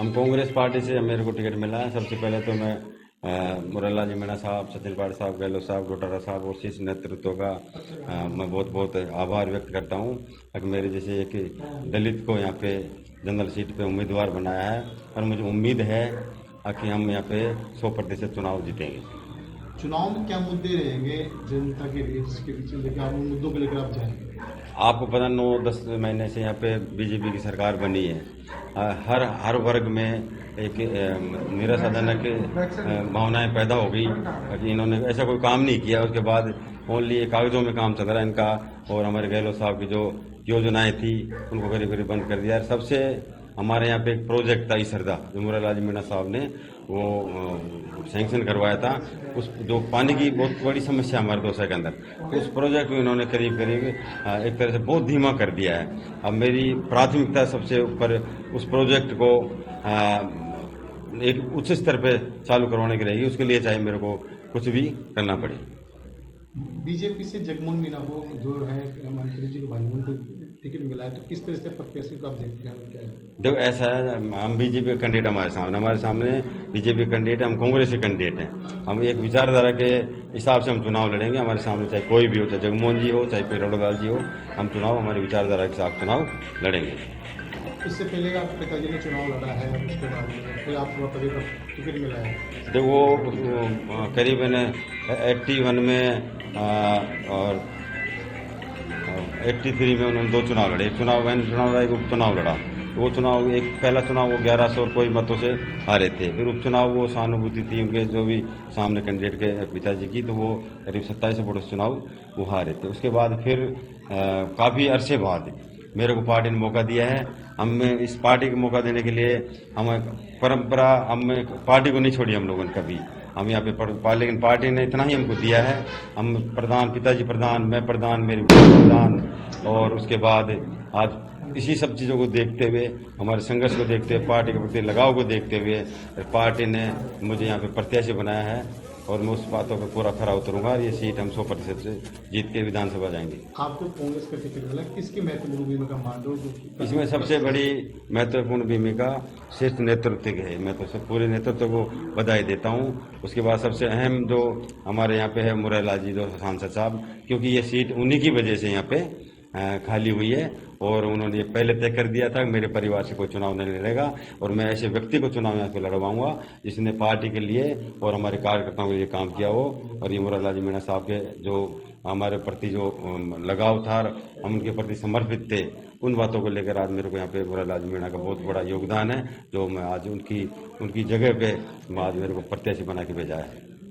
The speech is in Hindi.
हम कांग्रेस पार्टी से मेरे को टिकट मिला है। सबसे पहले तो मैं मुरला जी मीणा साहब, सचिन पाठ साहब, गहलोत साहब, डोटारा साहब और शीर्ष नेतृत्व का मैं बहुत बहुत आभार व्यक्त करता हूँ कि मेरे जैसे एक दलित को यहाँ पे जनरल सीट पे उम्मीदवार बनाया है और मुझे उम्मीद है कि हम यहाँ पे 100% चुनाव जीतेंगे। चुनाव में क्या मुद्दे रहेंगे जनता के लिए, जिसके पीछे लेकर आप उन मुद्दों को लेकर आप जाएंगे? आपको पता 9-10 महीने से यहाँ पे बीजेपी की सरकार बनी है। हर वर्ग में एक निराशाजनक भावनाएं पैदा हो गई कि इन्होंने ऐसा कोई काम नहीं किया। उसके बाद ओनली कागजों में काम चल रहा है इनका, और हमारे गहलोत साहब की जो योजनाएं थी उनको करीब करीब बंद कर दिया। सबसे हमारे यहाँ पे एक प्रोजेक्ट था ईसरदा, जो मुरला जी मीणा साहब ने वो सैंक्शन करवाया था। उस जो पानी की बहुत बड़ी समस्या हमारे दौसा के अंदर, उस प्रोजेक्ट को इन्होंने करीब करीब एक तरह से बहुत धीमा कर दिया है। अब मेरी प्राथमिकता सबसे ऊपर उस प्रोजेक्ट को एक उच्च स्तर पे चालू करवाने की रहेगी। उसके लिए चाहे मेरे को कुछ भी करना पड़े। बीजेपी से जगमोहन मीणा को जो है मंत्री जी को भाजपा को टिकट मिला है, तो किस तरह से प्रत्याशी को आप देखते हैं, क्या है? देखो ऐसा है, हम बीजेपी कैंडिडेट हमारे सामने बीजेपी कैंडिडेट, हम कांग्रेस के कैंडिडेट हैं। हम एक विचारधारा के हिसाब से हम चुनाव लड़ेंगे। हमारे सामने चाहे कोई भी हो, चाहे जगमोहन जी हो, चाहे पेरोडोलाल जी हो, हम चुनाव हमारी विचारधारा के साथ चुनाव लड़ेंगे। इससे पहले आप पिताजी ने चुनाव लड़ा है, उसके बाद फिर आपको कभी टिकट मिला है? देखो वो करीबन 81 में और 83 में उन्होंने 2 चुनाव लड़े। एक चुनाव लड़ा, एक उपचुनाव लड़ा। वो चुनाव, एक पहला चुनाव वो 1100 और कोई मतों से हारे थे। फिर उपचुनाव वो सहानुभूति थी उनके जो भी सामने कैंडिडेट के पिताजी की, तो वो करीब 27 वोटों से चुनाव वो हारे थे। उसके बाद फिर काफ़ी अरसे बाद मेरे को पार्टी ने मौका दिया है। हम इस पार्टी को मौका देने के लिए हम परंपरा, हम पार्टी को नहीं छोड़ी हम लोगों ने कभी। हम यहाँ पे लेकिन पार्टी ने इतना ही हमको दिया है। हम प्रधान, पिताजी प्रधान, मैं प्रधान, मेरी प्रधान, और उसके बाद आज इसी सब चीज़ों को देखते हुए, हमारे संघर्ष को देखते हुए, पार्टी के प्रति लगाव को देखते हुए पार्टी ने मुझे यहाँ पे प्रत्याशी बनाया है और मैं उस बातों पर पूरा खरा उतरूंगा और ये सीट हम 100% से जीत के विधानसभा जाएंगे। आपको कांग्रेस का टिकट मिला, किसकी महत्वपूर्ण भूमिका मान लो? इसमें सबसे बड़ी महत्वपूर्ण भूमिका शीर्ष नेतृत्व की है। मैं तो सब पूरे नेतृत्व को बधाई देता हूँ। उसके बाद सबसे अहम जो हमारे यहाँ पे है मुरला जी जो सांसद साहब, क्योंकि ये सीट उन्हीं की वजह से यहाँ पे खाली हुई है और उन्होंने ये पहले तय कर दिया था कि मेरे परिवार से कोई चुनाव नहीं लड़ेगा और मैं ऐसे व्यक्ति को चुनाव यहाँ पे लड़वाऊंगा जिसने पार्टी के लिए और हमारे कार्यकर्ताओं के लिए काम किया हो। और ये मुरला जी मीणा साहब के जो हमारे प्रति जो लगाव था, हम उनके प्रति समर्पित थे, उन बातों को लेकर आज मेरे को यहाँ पे मुरला जी मीणा का बहुत बड़ा योगदान है, जो मैं आज उनकी जगह पे आज मेरे को प्रत्याशी बना के भेजा है।